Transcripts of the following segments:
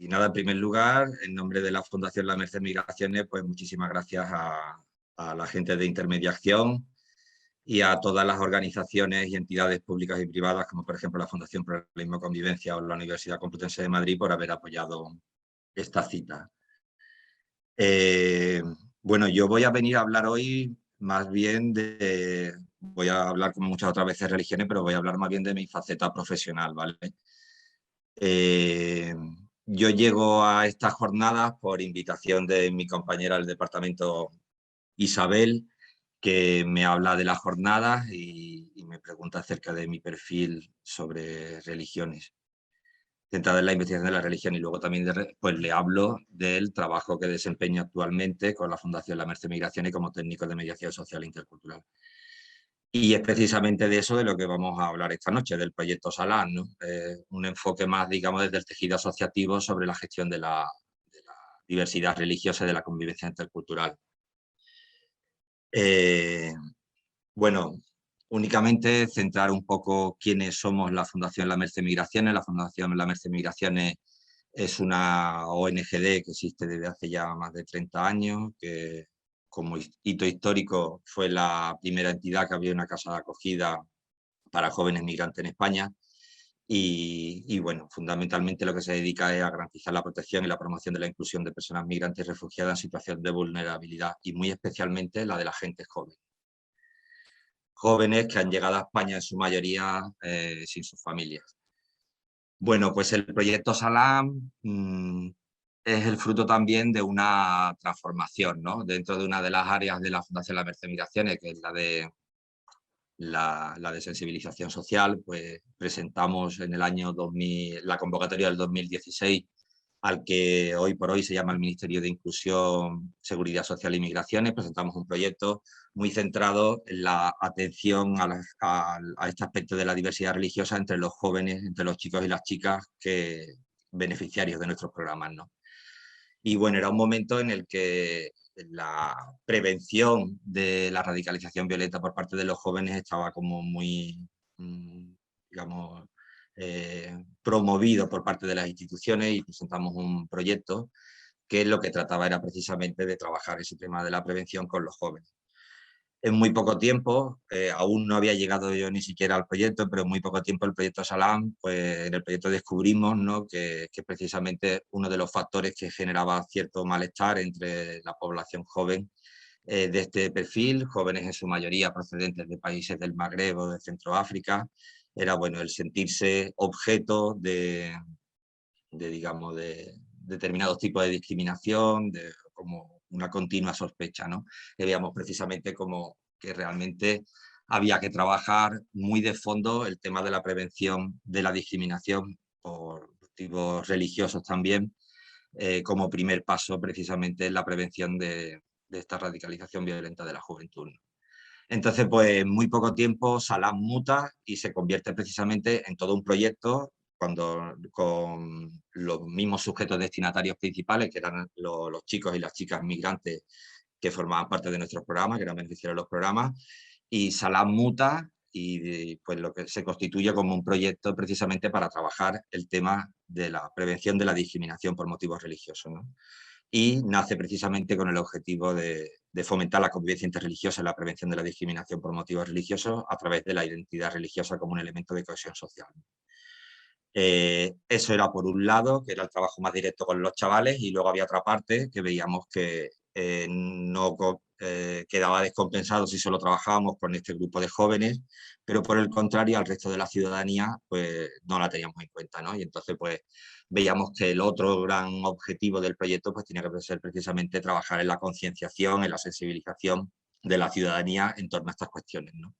Y nada, en primer lugar, en nombre de la Fundación La Merced Migraciones, pues muchísimas gracias a la gente de intermediación y a todas las organizaciones y entidades públicas y privadas, como por ejemplo la Fundación Pluralismo y Convivencia o la Universidad Complutense de Madrid, por haber apoyado esta cita. Eh, bueno, yo voy a venir a hablar hoy más bien voy a hablar como muchas otras veces de religiones, pero voy a hablar más bien de mi faceta profesional, ¿vale? Eh, yo llego a estas jornadas por invitación de mi compañera del departamento, Isabel, que me habla de las jornadas y me pregunta acerca de mi perfil sobre religiones, centrada en la investigación de la religión, y luego también pues le hablo del trabajo que desempeño actualmente con la Fundación La Merced Migraciones como técnico de mediación social e intercultural. Y es precisamente de eso de lo que vamos a hablar esta noche, del proyecto Salam, ¿no? Un enfoque más, digamos, desde el tejido asociativo sobre la gestión de la diversidad religiosa y de la convivencia intercultural. Eh, bueno, únicamente centrar un poco quiénes somos la Fundación La Merced Migraciones. La Fundación La Merced Migraciones es una ONGD que existe desde hace ya más de 30 años, que como hito histórico fue la primera entidad que abrió una casa de acogida para jóvenes migrantes en España. Y bueno, fundamentalmente lo que se dedica es a garantizar la protección y la promoción de la inclusión de personas migrantes y refugiadas en situación de vulnerabilidad, y muy especialmente la de la gente joven. Jóvenes que han llegado a España en su mayoría sin sus familias. Bueno, pues el proyecto Salam es el fruto también de una transformación, ¿no? Dentro de una de las áreas de la Fundación La Merced Migraciones, que es la de sensibilización social, pues presentamos en el año 2000, la convocatoria del 2016, al que hoy por hoy se llama el Ministerio de Inclusión, Seguridad Social y Migraciones. Presentamos un proyecto muy centrado en la atención a este aspecto de la diversidad religiosa entre los jóvenes, entre los chicos y las chicas beneficiarios de nuestros programas, ¿no? Y bueno, era un momento en el que la prevención de la radicalización violenta por parte de los jóvenes estaba como muy, digamos, promovido por parte de las instituciones, y presentamos un proyecto que lo que trataba era precisamente de trabajar ese tema de la prevención con los jóvenes. En muy poco tiempo, aún no había llegado yo ni siquiera al proyecto, pero en muy poco tiempo el proyecto Salam, pues en el proyecto descubrimos, ¿no?, que precisamente uno de los factores que generaba cierto malestar entre la población joven de este perfil, jóvenes en su mayoría procedentes de países del Magreb o de Centroáfrica, era, bueno, el sentirse objeto digamos, de determinados tipos de discriminación, como una continua sospecha, ¿no? Que veíamos precisamente como que realmente había que trabajar muy de fondo el tema de la prevención de la discriminación por motivos religiosos también, como primer paso precisamente en la prevención de esta radicalización violenta de la juventud, ¿no? Entonces, pues en muy poco tiempo Salam muta y se convierte precisamente en todo un proyecto con los mismos sujetos destinatarios principales, que eran los chicos y las chicas migrantes que formaban parte de nuestros programas, que eran beneficiarios de los programas, y Salam muta y pues lo que se constituye como un proyecto precisamente para trabajar el tema de la prevención de la discriminación por motivos religiosos, ¿no? Y nace precisamente con el objetivo de fomentar la convivencia interreligiosa y la prevención de la discriminación por motivos religiosos a través de la identidad religiosa como un elemento de cohesión social. Eso era por un lado, que era el trabajo más directo con los chavales, y luego había otra parte que veíamos que no quedaba descompensado si solo trabajábamos con este grupo de jóvenes, pero por el contrario al resto de la ciudadanía pues no la teníamos en cuenta, ¿no? Y entonces pues veíamos que el otro gran objetivo del proyecto pues tenía que ser precisamente trabajar en la concienciación, en la sensibilización de la ciudadanía en torno a estas cuestiones, ¿no?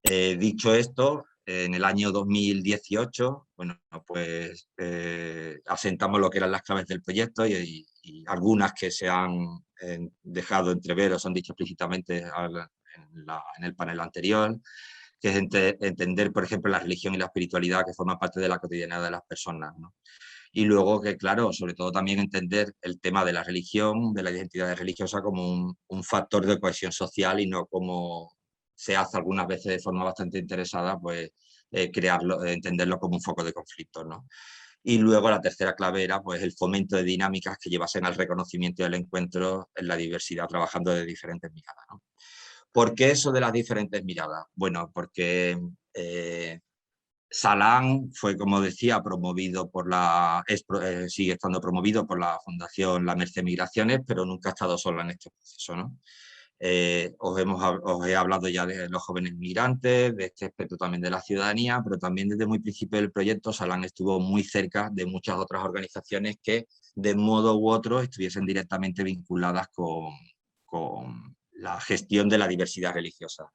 Dicho esto, en el año 2018, bueno, pues asentamos lo que eran las claves del proyecto, y algunas que se han dejado entrever o se han dicho explícitamente en el panel anterior, que es entender, por ejemplo, la religión y la espiritualidad que forman parte de la cotidianidad de las personas, ¿no? Y luego que, claro, sobre todo también entender el tema de la religión, de la identidad religiosa, como un factor de cohesión social, y no como se hace algunas veces de forma bastante interesada, pues crearlo, entenderlo como un foco de conflicto, ¿no? Y luego la tercera clave era pues, el fomento de dinámicas que llevasen al reconocimiento y al encuentro en la diversidad, trabajando de diferentes miradas, ¿no? ¿Por qué eso de las diferentes miradas? Bueno, porque Salán fue, como decía, promovido por sigue estando promovido por la Fundación La Merced Migraciones, pero nunca ha estado sola en este proceso, ¿no? Os he hablado ya de los jóvenes migrantes, de este aspecto también de la ciudadanía, pero también desde muy principio del proyecto Salán estuvo muy cerca de muchas otras organizaciones que de un modo u otro estuviesen directamente vinculadas con la gestión de la diversidad religiosa.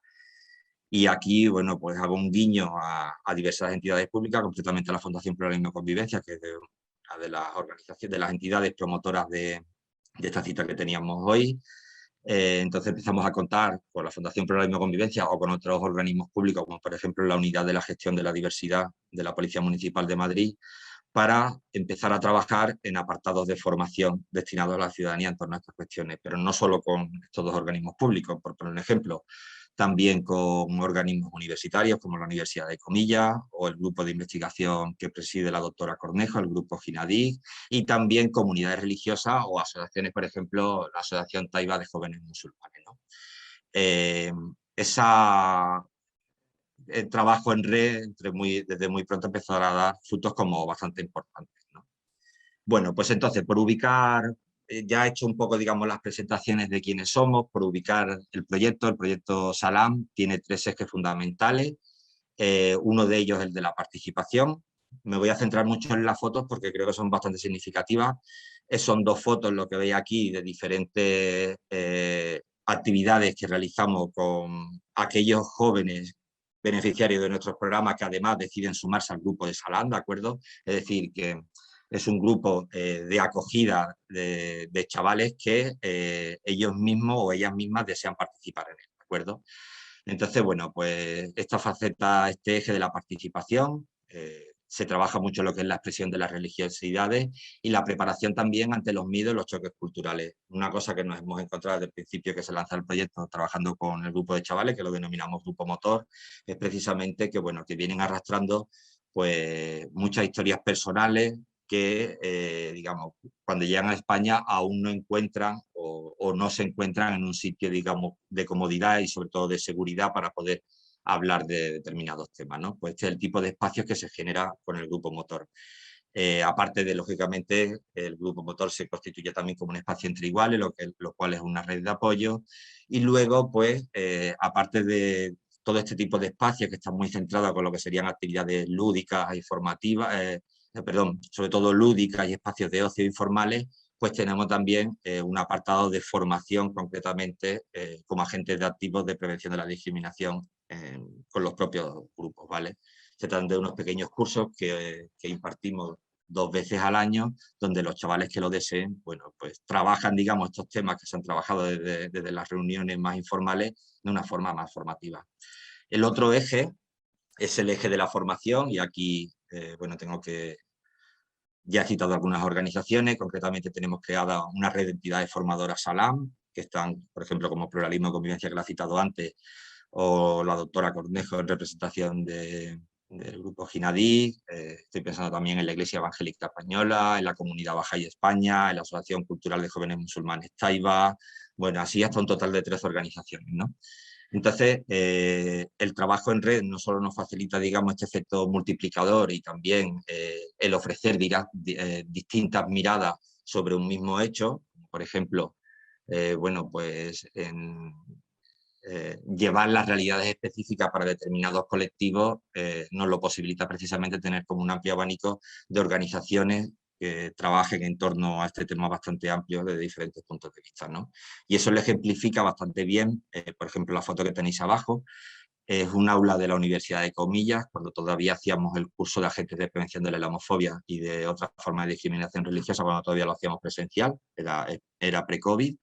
Y aquí, bueno, pues hago un guiño a diversas entidades públicas, concretamente a la Fundación Pluralismo y Convivencia, que es una de las organizaciones, de las entidades promotoras de esta cita que teníamos hoy. Entonces empezamos a contar con la Fundación Pluralismo y Convivencia o con otros organismos públicos, como por ejemplo la Unidad de la Gestión de la Diversidad de la Policía Municipal de Madrid, para empezar a trabajar en apartados de formación destinados a la ciudadanía en torno a estas cuestiones, pero no solo con estos dos organismos públicos, por poner un ejemplo, también con organismos universitarios como la Universidad de Comillas o el grupo de investigación que preside la doctora Cornejo, el grupo GINADIC, y también comunidades religiosas o asociaciones, por ejemplo, la Asociación Taiba de Jóvenes Musulmanes, ¿no? Eh, esa, el trabajo en red desde muy pronto empezó a dar frutos como bastante importantes, ¿no? Bueno, pues entonces, por ubicar, ya he hecho un poco, digamos, las presentaciones de quiénes somos, por ubicar el proyecto Salam tiene tres ejes fundamentales. Uno de ellos es el de la participación. Me voy a centrar mucho en las fotos porque creo que son bastante significativas. Son dos fotos, lo que veis aquí, de diferentes actividades que realizamos con aquellos jóvenes beneficiarios de nuestros programas que además deciden sumarse al grupo de Salam, ¿de acuerdo? Es decir, que es un grupo de acogida de chavales que ellos mismos o ellas mismas desean participar en él, ¿de acuerdo? Entonces, bueno, pues esta faceta, este eje de la participación, se trabaja mucho en lo que es la expresión de las religiosidades y la preparación también ante los miedos y los choques culturales. Una cosa que nos hemos encontrado desde el principio que se lanza el proyecto trabajando con el grupo de chavales, que lo denominamos Grupo Motor, es precisamente que, bueno, que vienen arrastrando pues muchas historias personales que, digamos, cuando llegan a España aún no encuentran o no se encuentran en un sitio, digamos, de comodidad y sobre todo de seguridad para poder hablar de determinados temas, ¿no? Pues este es el tipo de espacios que se genera con el grupo motor. Aparte de, lógicamente, el grupo motor se constituye también como un espacio entre iguales, lo cual es una red de apoyo. Y luego, pues, aparte de todo este tipo de espacios que están muy centrados con lo que serían actividades lúdicas y formativas, perdón, sobre todo lúdicas y espacios de ocio informales, pues tenemos también un apartado de formación concretamente como agentes de activos de prevención de la discriminación con los propios grupos, ¿vale? Se tratan de unos pequeños cursos que impartimos 2 veces al año, donde los chavales que lo deseen, bueno, pues trabajan, digamos, estos temas que se han trabajado desde las reuniones más informales de una forma más formativa. El otro eje es el eje de la formación y aquí, bueno, ya he citado algunas organizaciones, concretamente tenemos creada una red de entidades formadoras SALAM, que están, por ejemplo, como Pluralismo y Convivencia, que la he citado antes, o la doctora Cornejo en representación del grupo GINADI. Estoy pensando también en la Iglesia Evangélica Española, en la Comunidad Bahá'í España, en la Asociación Cultural de Jóvenes Musulmanes Taiba, bueno, así hasta un total de 13 organizaciones, ¿no? Entonces, el trabajo en red no solo nos facilita, digamos, este efecto multiplicador y también el ofrecer distintas miradas sobre un mismo hecho, por ejemplo, bueno, pues llevar las realidades específicas para determinados colectivos nos lo posibilita precisamente tener como un amplio abanico de organizaciones que trabajen en torno a este tema bastante amplio desde diferentes puntos de vista, ¿no? Y eso lo ejemplifica bastante bien, por ejemplo, la foto que tenéis abajo, es un aula de la Universidad de Comillas, cuando todavía hacíamos el curso de agentes de prevención de la islamofobia y de otras formas de discriminación religiosa, cuando todavía lo hacíamos presencial, era pre-COVID.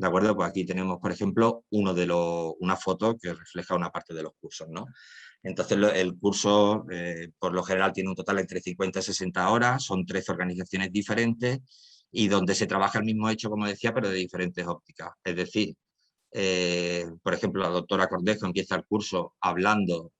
¿De acuerdo? Pues aquí tenemos, por ejemplo, una foto que refleja una parte de los cursos, ¿no? Entonces, el curso, por lo general, tiene un total entre 50 y 60 horas, son 13 organizaciones diferentes y donde se trabaja el mismo hecho, como decía, pero de diferentes ópticas. Es decir, por ejemplo, la doctora Cordejo empieza el curso hablando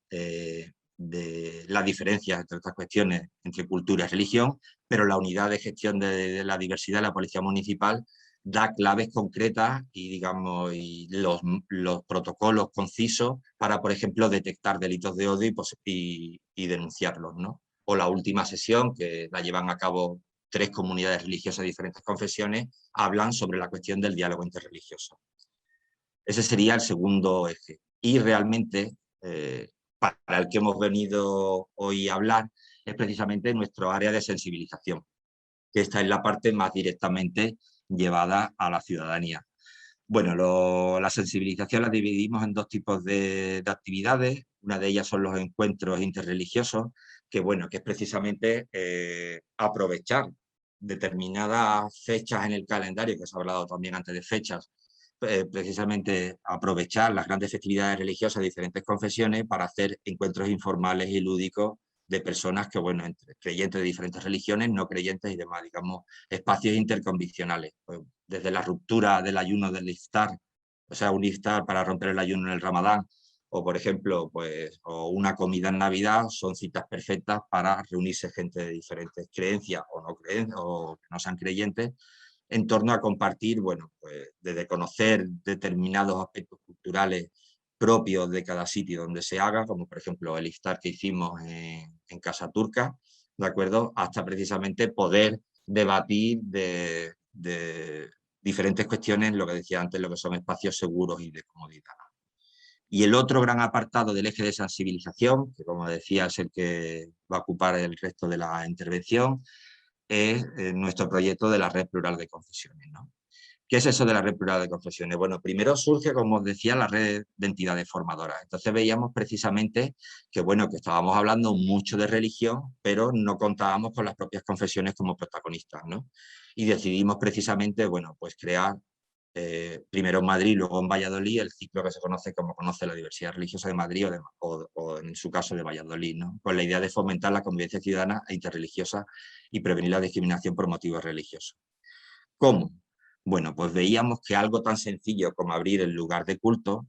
de las diferencias entre estas cuestiones entre cultura y religión, pero la unidad de gestión de la diversidad de la Policía Municipal da claves concretas y, digamos, y los protocolos concisos para, por ejemplo, detectar delitos de odio y denunciarlos, ¿no? O la última sesión, que la llevan a cabo 3 comunidades religiosas de diferentes confesiones, hablan sobre la cuestión del diálogo interreligioso. Ese sería el segundo eje. Y realmente, para el que hemos venido hoy a hablar, es precisamente nuestro área de sensibilización, que esta es la parte más directamente llevada a la ciudadanía. Bueno, la sensibilización la dividimos en 2 tipos de actividades. Una de ellas son los encuentros interreligiosos, que, bueno, que es precisamente aprovechar determinadas fechas en el calendario, que se ha hablado también antes de fechas, precisamente aprovechar las grandes festividades religiosas de diferentes confesiones para hacer encuentros informales y lúdicos de personas que, bueno, entre creyentes de diferentes religiones, no creyentes y demás, digamos, espacios interconviccionales. Pues, desde la ruptura del ayuno del iftar, o sea, un iftar para romper el ayuno en el Ramadán, o por ejemplo, pues, o una comida en Navidad, son citas perfectas para reunirse gente de diferentes creencias o que no sean creyentes, en torno a compartir, bueno, pues desde conocer determinados aspectos culturales propios de cada sitio donde se haga, como por ejemplo el iftar que hicimos en Casa Turca, ¿de acuerdo? Hasta precisamente poder debatir de diferentes cuestiones, lo que decía antes, lo que son espacios seguros y de comodidad. Y el otro gran apartado del eje de sensibilización, que como decía es el que va a ocupar el resto de la intervención, es nuestro proyecto de la Red Plural de Confesiones, ¿no? ¿Qué es eso de la Red Plural de Confesiones? Bueno, primero surge, como os decía, la red de entidades formadoras. Entonces veíamos precisamente que, bueno, que estábamos hablando mucho de religión, pero no contábamos con las propias confesiones como protagonistas, ¿no? Y decidimos precisamente, bueno, pues crear primero en Madrid, luego en Valladolid, el ciclo que se conoce como Conoce la Diversidad Religiosa de Madrid o en su caso de Valladolid, ¿no? Con la idea de fomentar la convivencia ciudadana e interreligiosa y prevenir la discriminación por motivos religiosos. ¿Cómo? Bueno, pues veíamos que algo tan sencillo como abrir el lugar de culto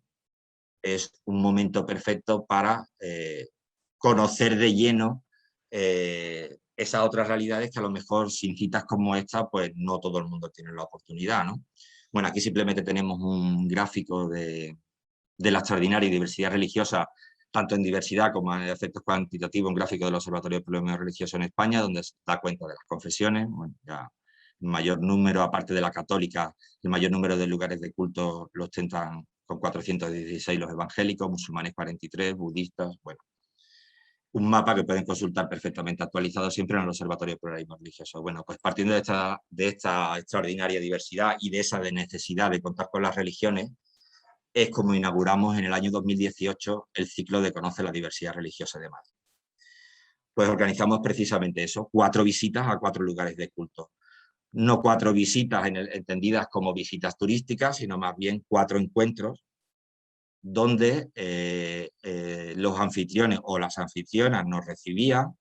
es un momento perfecto para conocer de lleno esas otras realidades que a lo mejor sin citas como esta, pues no todo el mundo tiene la oportunidad, ¿no? Bueno, aquí simplemente tenemos un gráfico de la extraordinaria diversidad religiosa, tanto en diversidad como en efectos cuantitativos, un gráfico del Observatorio de Problemas Religiosos en España, donde se da cuenta de las confesiones, bueno, ya el mayor número, aparte de la católica, el mayor número de lugares de culto lo ostentan con 416 los evangélicos, musulmanes 43, budistas, bueno, un mapa que pueden consultar perfectamente actualizado siempre en el Observatorio de Pluralismo Religioso. Bueno, pues partiendo de esta extraordinaria diversidad y de esa necesidad de contar con las religiones, es como inauguramos en el año 2018 el ciclo de Conoce la Diversidad Religiosa de Madrid. Pues organizamos precisamente eso, 4 visitas a 4 lugares de culto. No 4 visitas entendidas como visitas turísticas, sino más bien 4 encuentros donde los anfitriones o las anfitrionas nos recibían,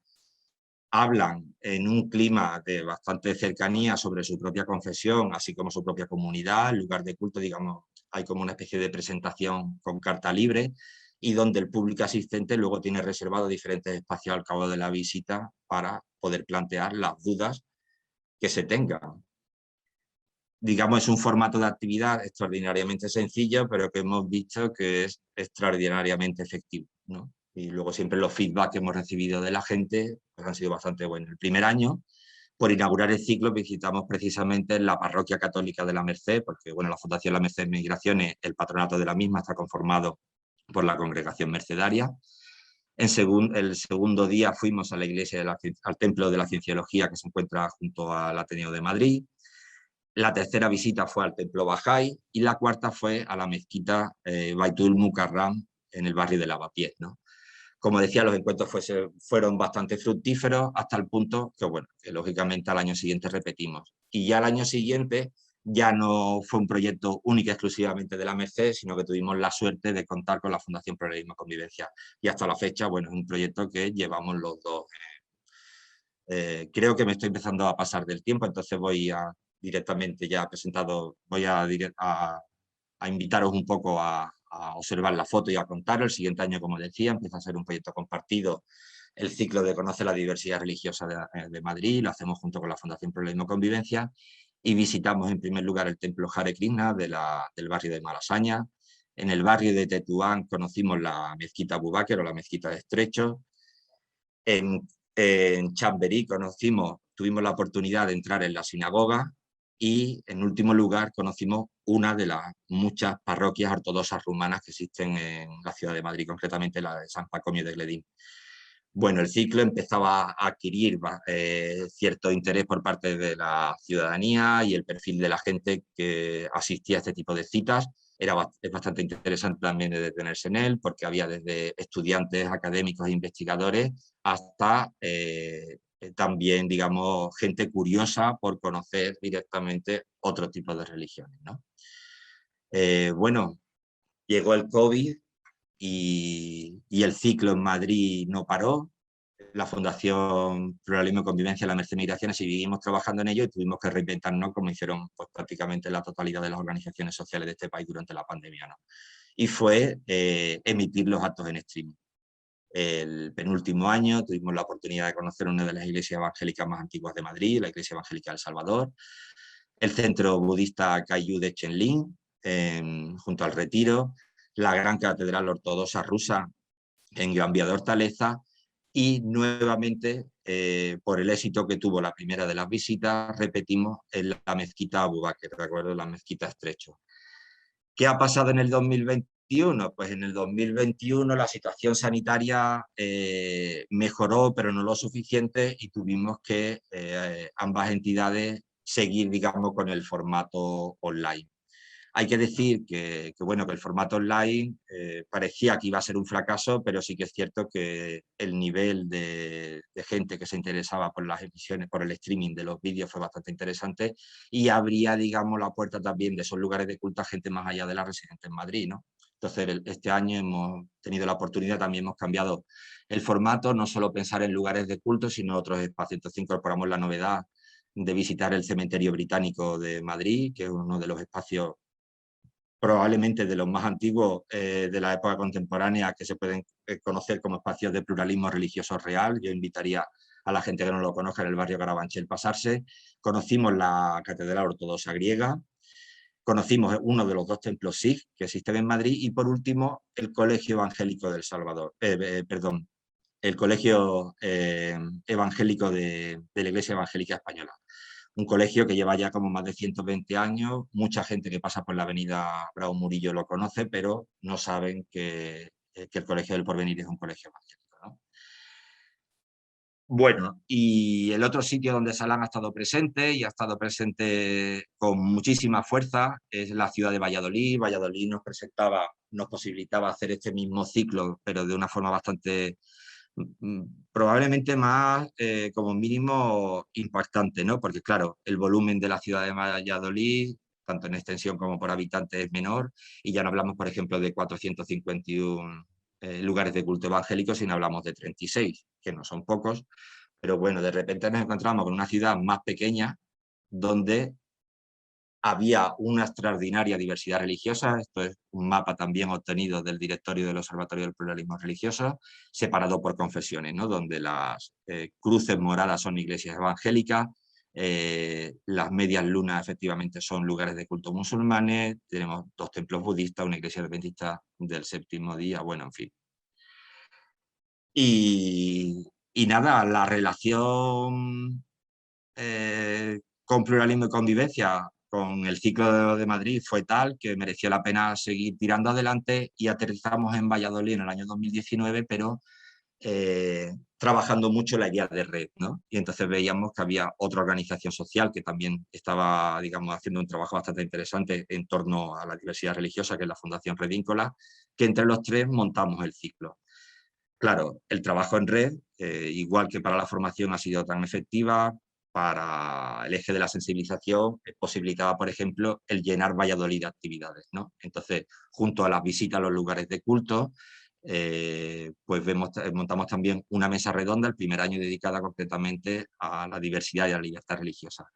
hablan en un clima de bastante cercanía sobre su propia confesión, así como su propia comunidad, el lugar de culto, digamos, hay como una especie de presentación con carta libre y donde el público asistente luego tiene reservado diferentes espacios al cabo de la visita para poder plantear las dudas que se tengan. Digamos, es un formato de actividad extraordinariamente sencillo, pero que hemos visto que es extraordinariamente efectivo, ¿no? Y luego siempre los feedback que hemos recibido de la gente pues han sido bastante buenos. El primer año, por inaugurar el ciclo, visitamos precisamente la Parroquia Católica de la Merced, porque bueno, la Fundación La Merced Migraciones, el patronato de la misma está conformado por la Congregación Mercedaria. El segundo día fuimos a la iglesia, al Templo de la Cienciología, que se encuentra junto al Ateneo de Madrid. La tercera visita fue al Templo Bahá'í y la cuarta fue a la mezquita Baitul Mukarram en el barrio de Lavapiés, ¿no? Como decía, los encuentros fueron bastante fructíferos hasta el punto que, bueno, que lógicamente al año siguiente repetimos. Y ya al año siguiente ya no fue un proyecto único y exclusivamente de la Merced, sino que tuvimos la suerte de contar con la Fundación Pluralismo y Convivencia. Y hasta la fecha, bueno, es un proyecto que llevamos los dos. Creo que me estoy empezando a pasar del tiempo, entonces voy directamente ya presentado, voy a invitaros un poco a a observar la foto y a contarlo. El siguiente año, como decía, empieza a ser un proyecto compartido, el ciclo de Conoce la diversidad religiosa de Madrid, lo hacemos junto con la Fundación Pluralismo y Convivencia, y visitamos en primer lugar el templo Hare Krishna del barrio de Malasaña. En el barrio de Tetuán conocimos la mezquita Abu Bakr o la mezquita de Estrecho. En Chamberí tuvimos la oportunidad de entrar en la sinagoga, y en último lugar conocimos una de las muchas parroquias ortodoxas rumanas que existen en la ciudad de Madrid, concretamente la de San Pacomio de Gledín. Bueno, el ciclo empezaba a adquirir cierto interés por parte de la ciudadanía, y el perfil de la gente que asistía a este tipo de citas es bastante interesante también de detenerse en él, porque había desde estudiantes, académicos e investigadores hasta también, digamos, gente curiosa por conocer directamente otro tipo de religiones, ¿no? Bueno, llegó el COVID y el ciclo en Madrid no paró. La Fundación Pluralismo y Convivencia, la Merced Migraciones, seguimos trabajando en ello, y tuvimos que reinventarnos como hicieron pues, prácticamente la totalidad de las organizaciones sociales de este país durante la pandemia, ¿no? Y fue emitir los actos en streaming. El penúltimo año tuvimos la oportunidad de conocer una de las iglesias evangélicas más antiguas de Madrid, la Iglesia Evangélica del Salvador, el centro budista Kaiyu de Chenlin, junto al Retiro, la gran catedral ortodoxa rusa en Gran Vía de Hortaleza, y nuevamente, por el éxito que tuvo la primera de las visitas, repetimos en la mezquita Abu Bakr, ¿de acuerdo? La mezquita Estrecho. ¿Qué ha pasado en el 2021? Pues en el 2021 la situación sanitaria mejoró, pero no lo suficiente, y tuvimos que ambas entidades seguir, digamos, con el formato online. Hay que decir bueno, que el formato online parecía que iba a ser un fracaso, pero sí que es cierto que el nivel de gente que se interesaba por las emisiones, por el streaming de los vídeos, fue bastante interesante, y abría, digamos, la puerta también de esos lugares de culto a gente más allá de la residente en Madrid, ¿no? Entonces, este año hemos tenido la oportunidad, también hemos cambiado el formato, no solo pensar en lugares de culto, sino otros espacios. Entonces, incorporamos la novedad de visitar el Cementerio Británico de Madrid, que es uno de los espacios probablemente de los más antiguos de la época contemporánea, que se pueden conocer como espacios de pluralismo religioso real. Yo invitaría a la gente que no lo conozca, en el barrio Carabanchel, pasarse. Conocimos la Catedral Ortodoxa Griega, conocimos uno de los dos templos Sikh que existen en Madrid, y por último el Colegio Evangélico del Salvador, perdón, el Colegio Evangélico de la Iglesia Evangélica Española. Un colegio que lleva ya como más de 120 años, mucha gente que pasa por la avenida Bravo Murillo lo conoce, pero no saben que el Colegio del Porvenir es un colegio evangélico, ¿no? Bueno, y el otro sitio donde Salam ha estado presente, y ha estado presente con muchísima fuerza, es la ciudad de Valladolid. Valladolid nos posibilitaba hacer este mismo ciclo, pero de una forma bastante probablemente más, como mínimo, impactante, ¿no? Porque claro, el volumen de la ciudad de Valladolid, tanto en extensión como por habitantes, es menor, y ya no hablamos, por ejemplo, de 451 lugares de culto evangélico, sino hablamos de 36, que no son pocos, pero bueno, de repente nos encontramos con una ciudad más pequeña, donde había una extraordinaria diversidad religiosa. Esto es un mapa también obtenido del directorio del Observatorio del Pluralismo Religioso, separado por confesiones, ¿no? Donde las cruces moradas son iglesias evangélicas, las medias lunas efectivamente son lugares de culto musulmanes, tenemos dos templos budistas, una iglesia adventista del séptimo día, bueno, en fin. Y nada, la relación con pluralismo y convivencia con el ciclo de Madrid fue tal que mereció la pena seguir tirando adelante, y aterrizamos en Valladolid en el año 2019, pero trabajando mucho la idea de red, ¿no? Y entonces veíamos que había otra organización social que también estaba, digamos, haciendo un trabajo bastante interesante en torno a la diversidad religiosa, que es la Fundación Redíncola, que entre los tres montamos el ciclo. Claro, el trabajo en red, igual que para la formación, ha sido tan efectiva. Para el eje de la sensibilización posibilitaba, por ejemplo, el llenar Valladolid de actividades, ¿no? Entonces, junto a las visitas a los lugares de culto, pues montamos también una mesa redonda el primer año dedicada concretamente a la diversidad y a la libertad religiosa.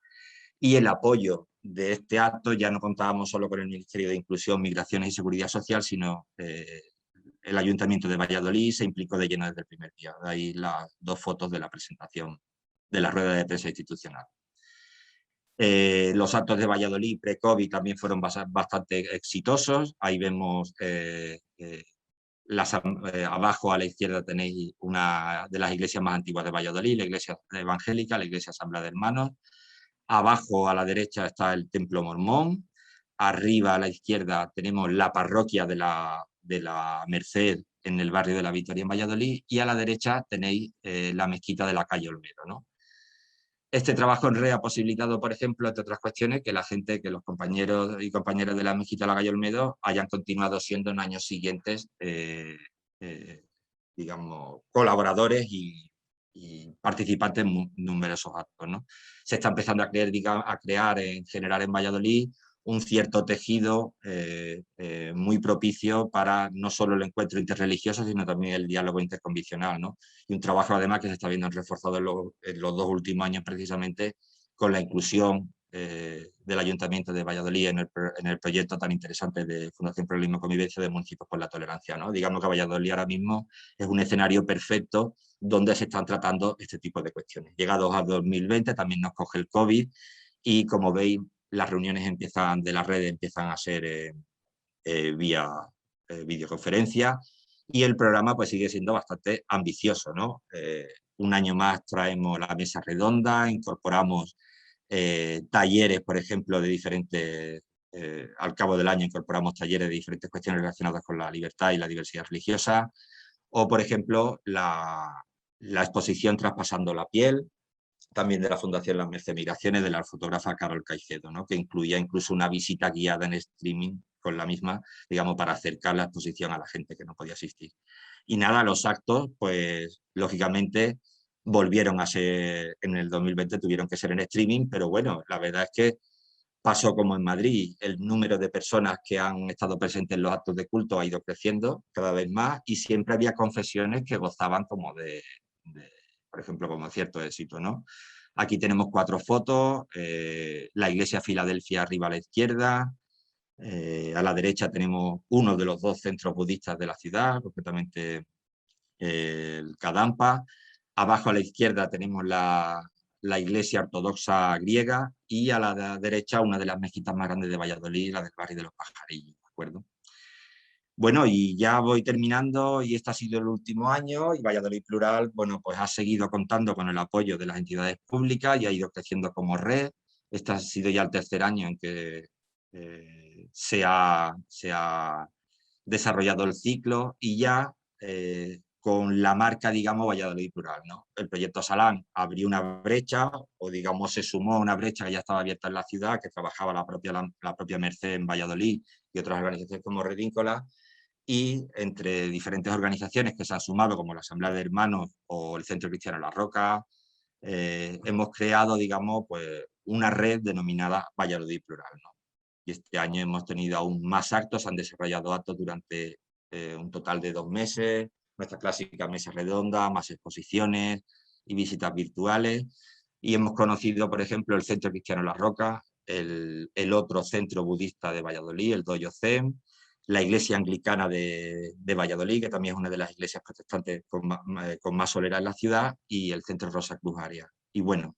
Y el apoyo este acto ya no contábamos solo con el Ministerio de Inclusión, Migraciones y Seguridad Social, sino el Ayuntamiento de Valladolid se implicó de lleno desde el primer día. De ahí las 2 fotos de la presentación de la rueda de prensa institucional. Los actos de Valladolid pre-COVID también fueron bastante exitosos. Ahí vemos, abajo a la izquierda tenéis una de las iglesias más antiguas de Valladolid, la iglesia evangélica, la iglesia Asamblea de Hermanos. Abajo a la derecha está el templo mormón. Arriba a la izquierda tenemos la parroquia de la Merced en el barrio de la Victoria en Valladolid, y a la derecha tenéis la mezquita de la calle Olmedo, ¿no? Este trabajo en red ha posibilitado, por ejemplo, entre otras cuestiones, que la gente, que los compañeros y compañeras de la mezquita de la calle Olmedo hayan continuado siendo en años siguientes, digamos, colaboradores y participantes en numerosos actos, ¿no? Se está empezando a crear en general en Valladolid un cierto tejido muy propicio para no solo el encuentro interreligioso, sino también el diálogo interconvicional, ¿no? Y un trabajo además que se está viendo reforzado en los 2 últimos años precisamente con la inclusión del Ayuntamiento de Valladolid en el proyecto tan interesante de Fundación Pluralismo y Convivencia de Municipios por la Tolerancia, ¿no? Digamos que Valladolid ahora mismo es un escenario perfecto donde se están tratando este tipo de cuestiones. Llegados a 2020 también nos coge el COVID y, como veis, las reuniones de la red empiezan a ser vía videoconferencia, y el programa pues sigue siendo bastante ambicioso, ¿no? Un año más traemos la mesa redonda, incorporamos talleres, por ejemplo, de diferentes, al cabo del año incorporamos talleres de diferentes cuestiones relacionadas con la libertad y la diversidad religiosa, o por ejemplo la exposición Traspasando la piel, también de la Fundación Las Merced Migraciones, de la fotógrafa Carol Caicedo, ¿no? Que incluía incluso una visita guiada en streaming con la misma, digamos, para acercar la exposición a la gente que no podía asistir. Y nada, los actos, pues, lógicamente, volvieron a ser, en el 2020 tuvieron que ser en streaming, pero bueno, la verdad es que pasó como en Madrid, el número de personas que han estado presentes en los actos de culto ha ido creciendo cada vez más, y siempre había confesiones que gozaban como por ejemplo, como cierto éxito, ¿no? Aquí tenemos 4 fotos, la iglesia Filadelfia arriba a la izquierda, a la derecha tenemos uno de los 2 centros budistas de la ciudad, concretamente el Kadampa. Abajo a la izquierda tenemos la iglesia ortodoxa griega, y a la derecha una de las mezquitas más grandes de Valladolid, la del barrio de los Pajarillos, ¿de acuerdo? Bueno, y ya voy terminando, y este ha sido el último año, y Valladolid Plural, bueno, pues ha seguido contando con el apoyo de las entidades públicas y ha ido creciendo como red. Este ha sido ya el 3er año en que se ha desarrollado el ciclo, y ya con la marca, digamos, Valladolid Plural, ¿no? El proyecto Salán abrió una brecha, o digamos se sumó a una brecha que ya estaba abierta en la ciudad, que trabajaba la propia Merced en Valladolid y otras organizaciones como Redíncola, y entre diferentes organizaciones que se han sumado, como la Asamblea de Hermanos o el Centro Cristiano La Roca, hemos creado, digamos, pues, una red denominada Valladolid Plural, ¿no? Y este año hemos tenido aún más actos, han desarrollado actos durante un total de 2 meses, nuestra clásica mesa redonda, más exposiciones y visitas virtuales, y hemos conocido, por ejemplo, el Centro Cristiano La Roca, el otro centro budista de Valladolid, el Doyo Zen, la iglesia anglicana de Valladolid, que también es una de las iglesias protestantes con más solera en la ciudad, y el Centro Rosa Cruz Aria. Y bueno,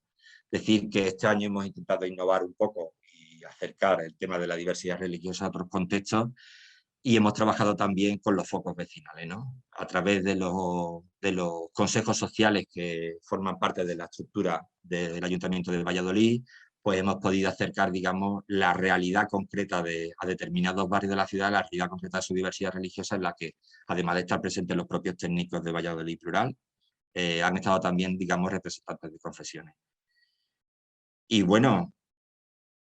decir que este año hemos intentado innovar un poco y acercar el tema de la diversidad religiosa a otros contextos, y hemos trabajado también con los focos vecinales, ¿no? A través de los consejos sociales que forman parte de la estructura del Ayuntamiento de Valladolid, pues hemos podido acercar, digamos, la realidad concreta a determinados barrios de la ciudad, la realidad concreta de su diversidad religiosa, en la que, además de estar presentes los propios técnicos de Valladolid Plural, han estado también, digamos, representantes de confesiones. Y bueno,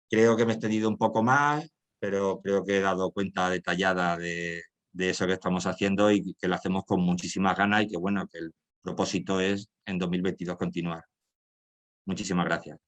creo que me he extendido un poco más, pero creo que he dado cuenta detallada de eso que estamos haciendo, y que lo hacemos con muchísimas ganas, y que bueno, que el propósito es en 2022 continuar. Muchísimas gracias.